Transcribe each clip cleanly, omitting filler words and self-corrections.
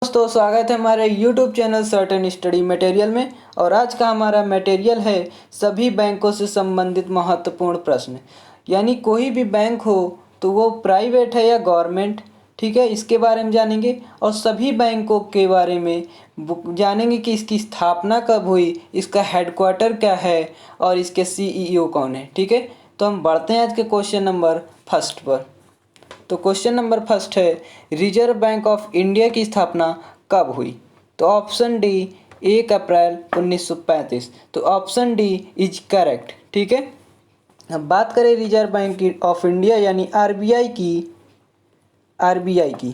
दोस्तों, स्वागत है हमारे YouTube channel certain study material में। और आज का हमारा मटेरियल है सभी बैंकों से संबंधित महत्वपूर्ण प्रश्न। यानी कोई भी बैंक हो तो वो प्राइवेट है या गवर्नमेंट, ठीक है, इसके बारे में जानेंगे। और सभी बैंकों के बारे में जानेंगे कि इसकी स्थापना कब हुई, इसका हेडक्वार्टर क्या है और इसके CEO कौन है। ठीक है, तो हम बढ़ते हैं आज के क्वेश्चन नंबर फर्स्ट पर। तो क्वेश्चन नंबर फर्स्ट है, रिजर्व बैंक ऑफ इंडिया की स्थापना कब हुई? तो ऑप्शन डी 1 अप्रैल 1935। तो ऑप्शन डी इज करेक्ट। ठीक है, अब बात करें रिजर्व बैंक ऑफ इंडिया यानी आरबीआई की,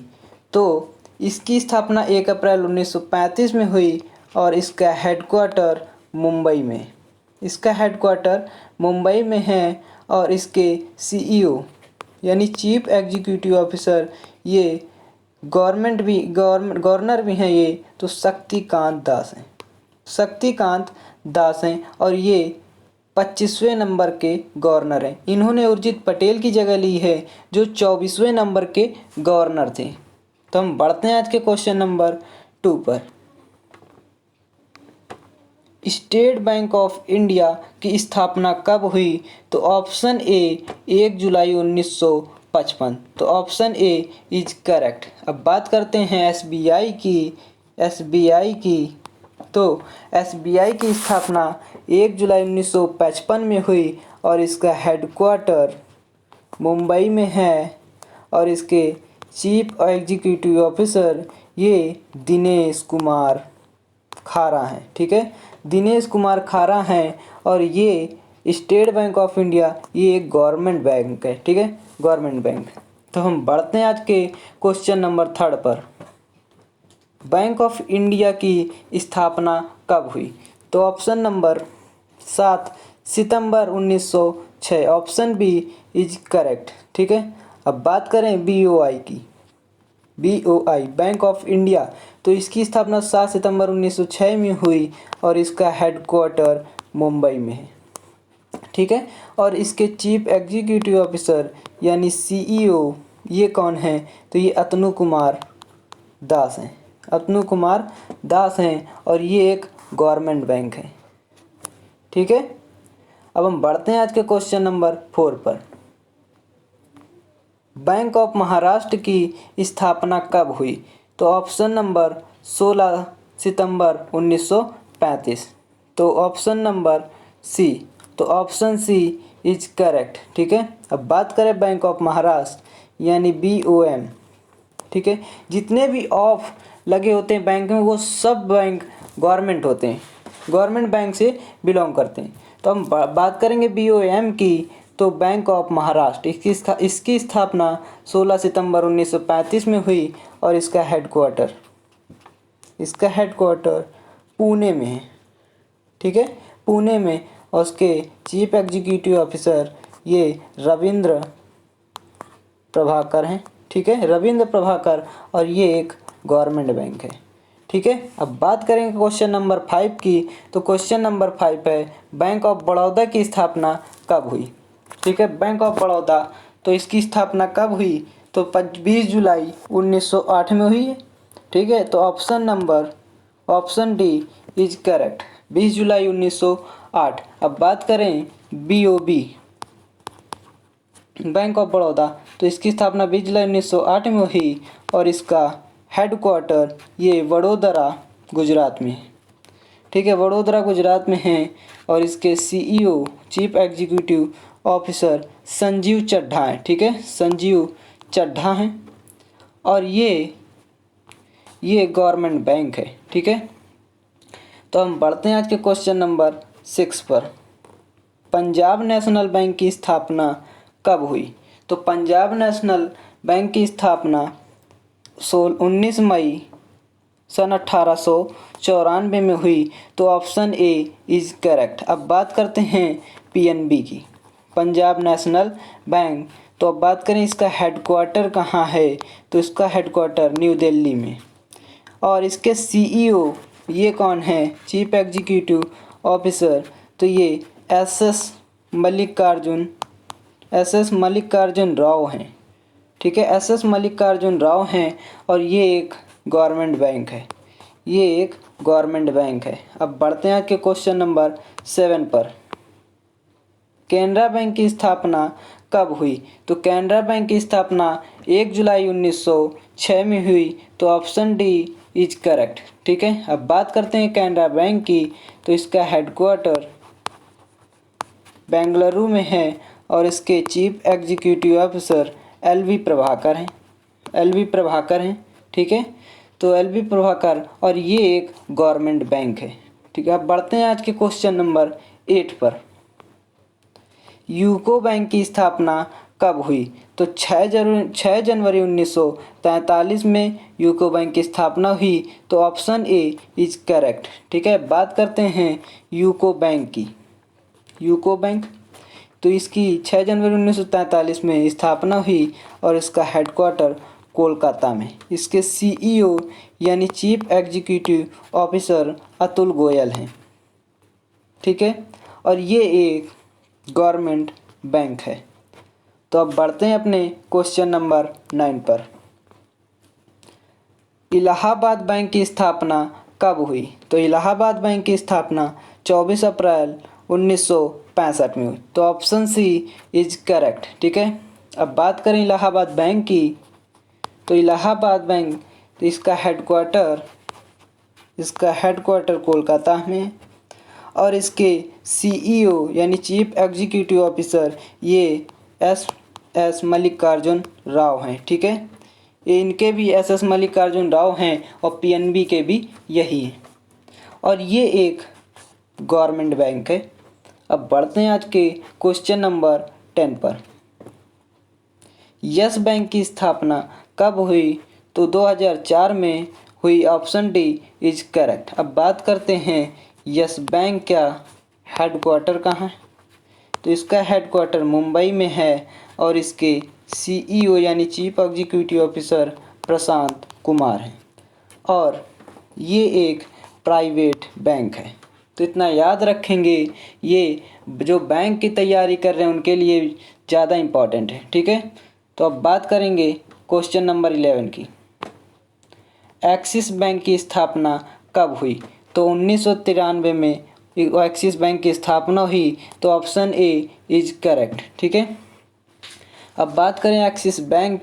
तो इसकी स्थापना 1 अप्रैल 1935 में हुई और इसका हेडक्वार्टर मुंबई में है। और इसके CEO यानी चीफ एग्जीक्यूटिव ऑफिसर ये गवर्नर भी हैं ये, तो शक्तिकांत दास हैं और ये 25वें नंबर के गवर्नर हैं। इन्होंने उर्जित पटेल की जगह ली है जो 24वें नंबर के गवर्नर थे। तो हम बढ़ते हैं आज के क्वेश्चन नंबर 2 पर। स्टेट बैंक ऑफ इंडिया की स्थापना कब हुई? तो ऑप्शन ए 1 जुलाई 1955। तो ऑप्शन ए इज करेक्ट। अब बात करते हैं SBI की। तो SBI की स्थापना 1 जुलाई 1955 में हुई और इसका हेडक्वार्टर मुंबई में है और इसके चीफ एग्जीक्यूटिव ऑफिसर ये दिनेश कुमार खारा हैं। ठीक है, दिनेश कुमार खारा हैं और ये स्टेट बैंक ऑफ इंडिया ये एक गवर्नमेंट बैंक है। ठीक है, गवर्नमेंट बैंक। तो हम बढ़ते हैं आज के क्वेश्चन नंबर 3 पर। बैंक ऑफ इंडिया की स्थापना कब हुई? तो ऑप्शन नंबर 7 सितंबर 1906। Option B is correct. ठीक है, अब बात करें BOI की, बैंक ऑफ इंडिया, तो इसकी स्थापना 7 सितंबर 1906 में हुई और इसका हेडक्वार्टर मुंबई में है। ठीक है, और इसके चीफ एग्जीक्यूटिव ऑफिसर यानी CEO ये कौन है? तो ये अतनु कुमार दास हैं और ये एक गवर्नमेंट बैंक है। ठीक है, अब हम बढ़ते हैं आज के क्वेश्चन नंबर 4 पर। बैंक ऑफ महाराष्ट्र की स्थापना कब हुई? तो ऑप्शन नंबर 16 सितंबर 1935। तो ऑप्शन नंबर सी, तो ऑप्शन सी इज करेक्ट। ठीक है, अब बात करें बैंक ऑफ महाराष्ट्र यानी BOM। ठीक है, जितने भी ऑफ लगे होते हैं बैंक में वो सब बैंक गवर्नमेंट होते हैं, गवर्नमेंट बैंक से बिलोंग करते हैं। तो हम बात करेंगे BOM की, तो बैंक ऑफ महाराष्ट्र इसकी स्थापना 16 सितंबर 1935 में हुई और इसका हेडक्वार्टर पुणे में है। ठीक है, पुणे में। और उसके चीफ एग्जीक्यूटिव ऑफिसर ये रविंद्र प्रभाकर हैं। ठीक है, रविंद्र प्रभाकर, और ये एक गवर्नमेंट बैंक है। ठीक है, अब बात करेंगे क्वेश्चन नंबर 5 की। तो क्वेश्चन नंबर 5 है, बैंक ऑफ बड़ौदा की स्थापना कब हुई? ठीक है, बैंक ऑफ बड़ौदा, तो इसकी स्थापना कब हुई? तो 20 जुलाई 1908 में हुई है। ठीक है, तो ऑप्शन डी इज करेक्ट, 20 जुलाई 1908। अब बात करें BOB बैंक ऑफ बड़ौदा, तो इसकी स्थापना 20 जुलाई 1908 में हुई और इसका हेडक्वार्टर ये वडोदरा गुजरात में है। ठीक है, वडोदरा गुजरात में है और इसके CEO chief executive officer Sanjiv Chadha हैं। ठीक है, संजीव चड्ढा हैं और ये गवर्नमेंट बैंक है। ठीक है, तो हम बढ़ते हैं आज के क्वेश्चन नंबर 6 पर। पंजाब नेशनल बैंक की स्थापना कब हुई? तो पंजाब नेशनल बैंक की स्थापना 19 मई सन 1894 में हुई। तो ऑप्शन ए इज करेक्ट। अब बात करते हैं PNB की, पंजाब नेशनल बैंक। तो अब बात करें इसका हेडक्वार्टर कहाँ है? तो इसका हेडक्वार्टर न्यू दिल्ली में। और इसके CEO ये कौन है? चीफ एग्जीक्यूटिव ऑफिसर, तो ये SS मल्लिकार्जुन राव हैं। ठीक है, SS मल्लिकार्जुन राव हैं और ये एक गवर्नमेंट बैंक है। ये एक गवर्नमेंट बैंक है। अब बढ़ते हैं आज के क्वेश्चन नंबर 7 पर। कैनरा बैंक की स्थापना कब हुई? तो कैनरा बैंक की स्थापना 1 जुलाई 1906 में हुई। तो ऑप्शन डी इज करेक्ट। ठीक है, अब बात करते हैं कैनरा बैंक की। तो इसका हेडक्वार्टर बेंगलुरु में है और इसके चीफ एग्जीक्यूटिव ऑफिसर एल.वी. प्रभाकर हैं। ठीक है, तो एल.वी. प्रभाकर, और ये एक गवर्नमेंट बैंक है। ठीक है, अब बढ़ते हैं आज के क्वेश्चन नंबर 8 पर। यूको बैंक की स्थापना कब हुई? तो 6 जनवरी 1943 में यूको बैंक की स्थापना हुई। तो ऑप्शन ए इज करेक्ट। ठीक है, बात करते हैं यूको बैंक की। यूको बैंक, तो इसकी 6 जनवरी 1943 में स्थापना हुई और इसका हेडक्वार्टर कोलकाता में। इसके सीईओ यानी chief executive officer Atul Goyal हैं। ठीक है, और ये एक गवर्नमेंट बैंक है। तो अब बढ़ते हैं अपने क्वेश्चन नंबर 9 पर। इलाहाबाद बैंक की स्थापना कब हुई? तो इलाहाबाद बैंक की स्थापना 24 अप्रैल 1965 में हुई। तो ऑप्शन सी इज करेक्ट। ठीक है, अब बात करें इलाहाबाद बैंक की। तो इलाहाबाद बैंक, तो इसका हेडक्वार्टर कोलकाता में और इसके सीईओ यानी चीफ एग्जीक्यूटिव ऑफिसर ये एस मल्लिकार्जुन राव हैं। ठीक है, ये इनके भी एस मल्लिकार्जुन राव हैं और पीएनबी के भी यही हैं, और ये एक गवर्नमेंट बैंक है। अब बढ़ते हैं आज के क्वेश्चन नंबर 10 पर। यस बैंक की स्थापना कब हुई? तो 2004 में हुई। Option D is correct. अब बात करते हैं यस बैंक का हेडक्वार्टर कहाँ है? तो इसका हेडक्वार्टर मुंबई में है और इसके सीईओ यानी chief executive officer Prashant Kumar हैं, और ये एक प्राइवेट बैंक है। तो इतना याद रखेंगे, ये जो बैंक की तैयारी कर रहे हैं उनके लिए ज़्यादा इम्पॉर्टेंट है। ठीक है, तो अब बात करेंगे क्वेश्चन नंबर 11 की। एक्सिस बैंक की स्थापना कब हुई? तो 1993 में एक्सिस बैंक की स्थापना हुई। तो ऑप्शन ए इज करेक्ट। ठीक है, अब बात करें एक्सिस बैंक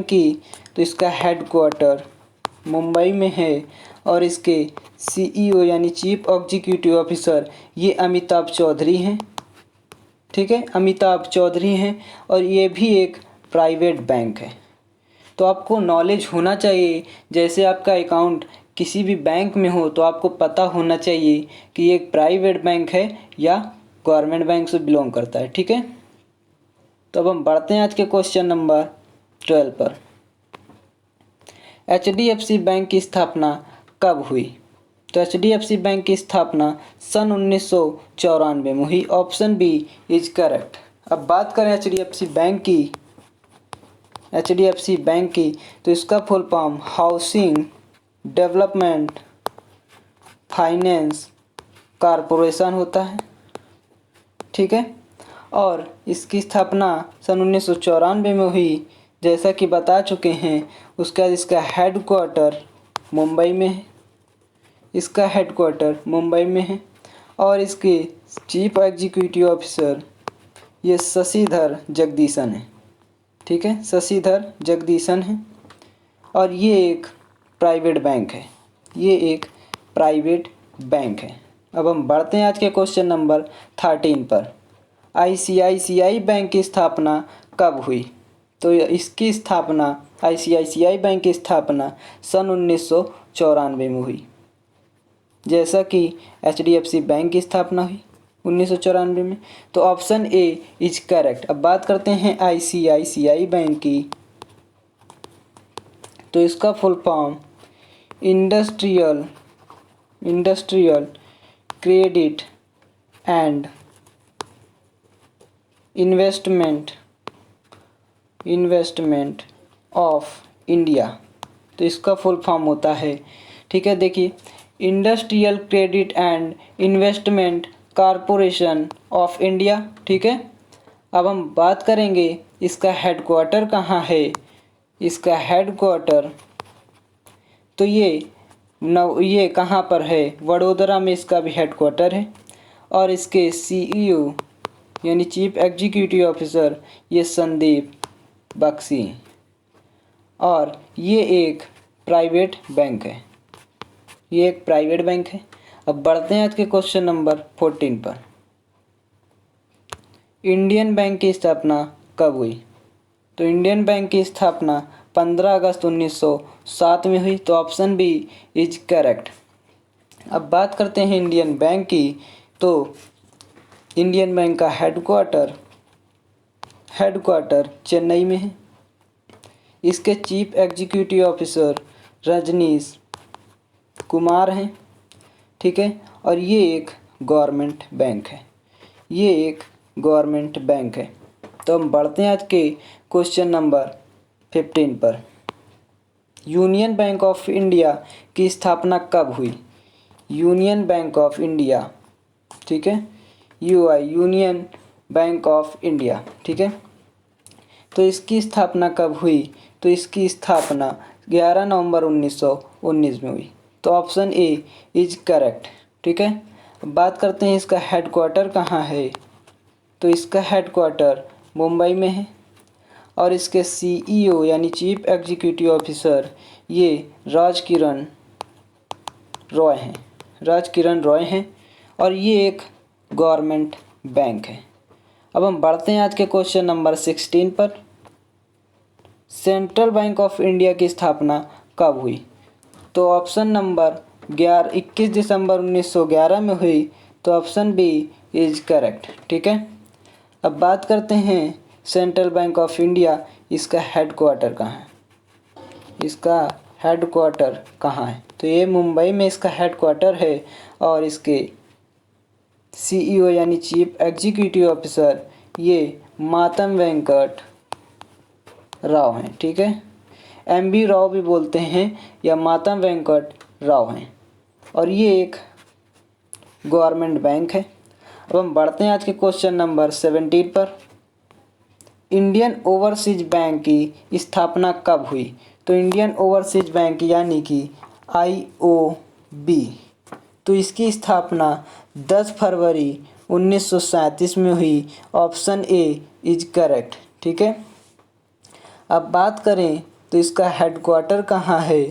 की। तो इसका हेडक्वार्टर मुंबई में है और इसके सीईओ यानी चीफ एग्जीक्यूटिव ऑफिसर ये अमिताभ चौधरी हैं। ठीक है, अमिताभ चौधरी हैं, और ये भी एक प्राइवेट बैंक है। तो आपको नॉलेज होना चाहिए, जैसे आपका अकाउंट किसी भी बैंक में हो तो आपको पता होना चाहिए कि ये एक प्राइवेट बैंक है या गवर्नमेंट बैंक से बिलोंग करता है। ठीक है, तो अब हम बढ़ते हैं आज के क्वेश्चन नंबर 12 पर। HDFC बैंक की स्थापना कब हुई? तो HDFC बैंक की स्थापना सन 1994 में हुई। Option B is correct. अब बात करें HDFC बैंक की, तो इसका full form housing development finance corporation होता है। ठीक है, और इसकी स्थापना सन 1994 में हुई, जैसा कि बता चुके हैं। उसका इसका हेडक्वार्टर मुंबई में है। और इसके चीफ एग्जीक्यूटिव ऑफिसर ये शशिधर जगदीशन है। ठीक है, शशिधर जगदीशन है, और ये एक प्राइवेट बैंक है। अब हम बढ़ते हैं आज के क्वेश्चन नंबर 13 पर। ICICI बैंक की स्थापना कब हुई? तो इसकी स्थापना ICICI बैंक की स्थापना सन 1994 में हुई, जैसा कि HDFC बैंक की स्थापना हुई 1994 में। तो ऑप्शन ए इज करेक्ट। अब बात करते हैं ICICI बैंक की। तो इसका full form industrial credit and investment of India, तो इसका फुल फॉर्म होता है। ठीक है, देखिए, industrial credit and investment corporation of India. ठीक है, अब हम बात करेंगे इसका हेडक्वार्टर कहाँ है। इसका हेडक्वार्टर तो ये कहाँ पर है, वडोदरा में इसका भी हेडक्वार्टर है। और इसके सीईओ यानी चीफ एग्जीक्यूटिव ऑफिसर ये संदीप बख्शी हैं। और ये एक प्राइवेट बैंक है, ये एक प्राइवेट बैंक है। अब बढ़ते हैं आज के क्वेश्चन नंबर 14 पर। इंडियन बैंक की स्थापना कब हुई? तो इंडियन बैंक की स्थापना 15 अगस्त 1907 में हुई। तो ऑप्शन बी इज करेक्ट। अब बात करते हैं इंडियन बैंक की। तो इंडियन बैंक का हेडक्वार्टर चेन्नई में है। इसके chief executive officer Rajnish Kumar हैं, ठीक है। और ये एक गवर्नमेंट बैंक है, ये एक गवर्नमेंट बैंक है। तो हम बढ़ते हैं आज के क्वेश्चन नंबर 15 पर। यूनियन बैंक ऑफ इंडिया की स्थापना कब हुई? यूनियन बैंक ऑफ इंडिया, ठीक है, UI union bank of India, ठीक है। तो इसकी स्थापना कब हुई? तो इसकी स्थापना 11 नवंबर 1919 में हुई। तो ऑप्शन ए इज करेक्ट, ठीक है। अब बात करते हैं इसका हेडक्वार्टर कहाँ है। तो इसका हेडक्वार्टर मुंबई में है। और इसके सीईओ यानी चीफ एग्जीक्यूटिव ऑफिसर ये राजकिरण रॉय हैं। और ये एक गवर्नमेंट बैंक है। अब हम बढ़ते हैं आज के क्वेश्चन नंबर 16 पर। सेंट्रल बैंक ऑफ इंडिया की स्थापना कब हुई? तो ऑप्शन नंबर 21 दिसंबर 1911 में हुई। तो ऑप्शन बी इज करेक्ट, ठीक है। अब बात करते हैं सेंट्रल बैंक ऑफ इंडिया, इसका हेडक्वार्टर कहाँ है? इसका हेडक्वार्टर कहाँ है? तो ये मुंबई में इसका हेडक्वार्टर है। और इसके सीईओ यानी चीफ एग्जीक्यूटिव ऑफिसर ये मातम वेंकट राव हैं, ठीक है। एमबी राव भी बोलते हैं या मातम वेंकट राव हैं। और ये एक गवर्नमेंट बैंक है। अब हम बढ़ते हैं आज के क्वेश्चन नंबर 17 पर। इंडियन ओवरसीज बैंक की स्थापना कब हुई? तो इंडियन ओवरसीज बैंक यानी कि आईओबी, तो इसकी स्थापना 10 फरवरी 1937 में हुई। ऑप्शन ए इज करेक्ट, ठीक है। अब बात करें तो इसका हेडक्वार्टर कहाँ है?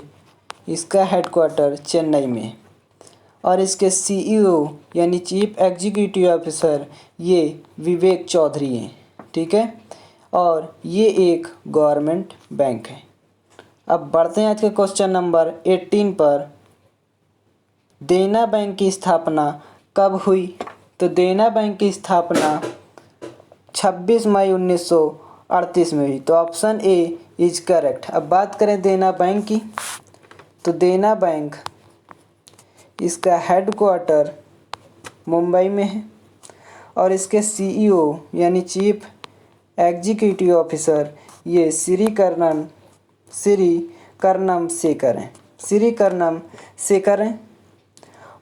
इसका हेडक्वार्टर चेन्नई में। और इसके सीईओ यानी चीफ एग्जीक्यूटिव ऑफिसर ये विवेक चौधरी हैं, ठीक है। और ये एक गवर्नमेंट बैंक है। अब बढ़ते हैं आज के क्वेश्चन नंबर 18 पर। देना बैंक की स्थापना कब हुई? तो देना बैंक की स्थापना 26 मई 1938 में हुई। तो ऑप्शन ए इज करेक्ट। अब बात करें देना बैंक की। तो देना बैंक इसका हेडक्वार्टर मुंबई में है। और इसके सीईओ यानी चीफ एग्जीक्यूटिव ऑफिसर ये श्री कर्णम शेखर हैं।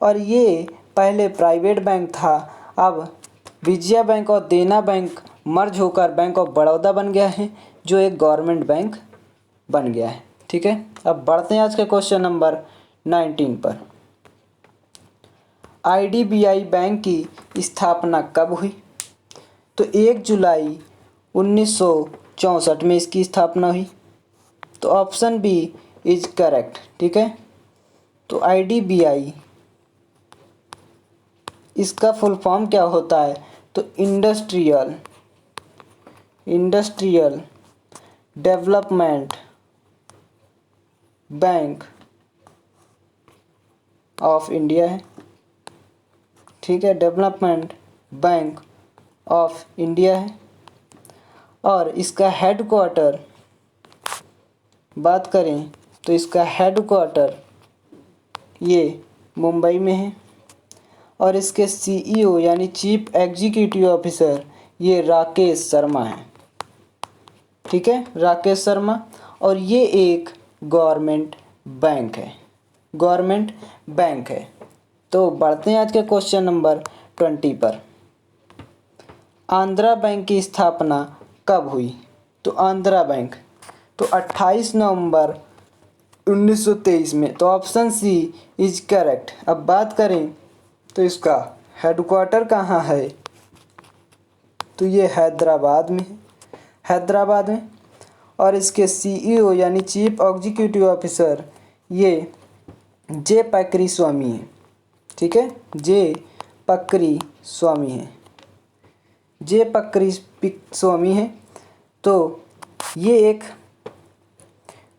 और ये पहले प्राइवेट बैंक था। अब विजया बैंक और देना बैंक मर्ज होकर बैंक ऑफ बड़ौदा बन गया है, जो एक गवर्नमेंट बैंक बन गया है, ठीक है। अब बढ़ते हैं आज के क्वेश्चन नंबर 19 पर। आईडीबीआई बैंक की स्थापना कब हुई? तो 1 जुलाई 1964 में इसकी स्थापना हुई। तो ऑप्शन बी इज करेक्ट, ठीक है। तो आईडीबीआई इसका फुल फॉर्म क्या होता है? तो industrial development bank of India है, ठीक है। डेवलपमेंट बैंक ऑफ इंडिया है। और इसका हेडक्वार्टर बात करें तो इसका हेडक्वार्टर ये मुंबई में है। और इसके सीईओ यानी चीफ एग्जीक्यूटिव ऑफिसर ये राकेश शर्मा हैं, ठीक है, राकेश शर्मा। और ये एक गवर्नमेंट बैंक है। तो बढ़ते हैं आज के क्वेश्चन नंबर 20 पर। आंध्रा बैंक की स्थापना कब हुई? तो आंध्रा बैंक तो 28 नवंबर 1923 में। तो ऑप्शन सी इज करेक्ट। अब बात करें तो इसका हेडक्वार्टर कहाँ है, तो ये हैदराबाद में है, हैदराबाद में। और इसके सीईओ यानी चीफ एग्जीक्यूटिव ऑफिसर ये जे पकरी स्वामी है। ठीक है, जे पकरी स्वामी है, जे पकरी स्वामी है। तो ये एक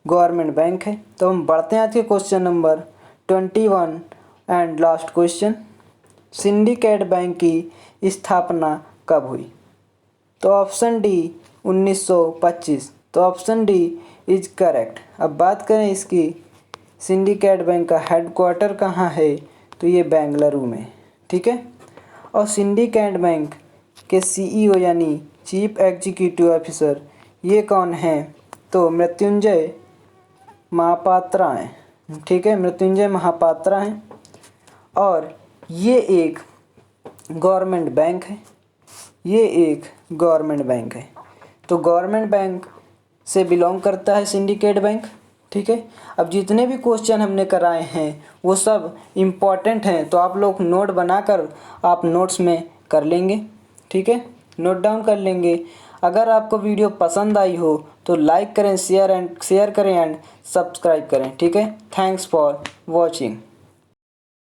गवर्नमेंट बैंक है। तो हम बढ़ते हैं आज के question number 21 and last question. Syndicate bank की स्थापना कब हुई, तो ऑप्शन डी 1925। तो ऑप्शन डी इज करेक्ट। अब बात करें इसकी सिंडिकेट बैंक का हेडक्वार्टर कहाँ है, तो ये बेंगलुरु में। ठीक है, और सिंडिकेट बैंक के सीईओ यानी चीफ एग्जीक्यूटिव ऑफिसर ये कौन हैं, तो मृत्युंजय महापात्रा हैं। ठीक है, मृत्युंजय महापात्रा हैं। और ये एक गवर्नमेंट बैंक है, ये एक गवर्नमेंट बैंक है। तो गवर्नमेंट बैंक से बिलोंग करता है सिंडिकेट बैंक। ठीक है, अब जितने भी क्वेश्चन हमने कराए हैं वो सब इम्पॉर्टेंट हैं, तो आप लोग नोट बनाकर आप नोट्स में कर लेंगे। ठीक है, नोट डाउन कर लेंगे। अगर आपको वीडियो पसंद आई हो तो लाइक करें, शेयर करें एंड सब्सक्राइब करें। ठीक है, थैंक्स फॉर वॉचिंग।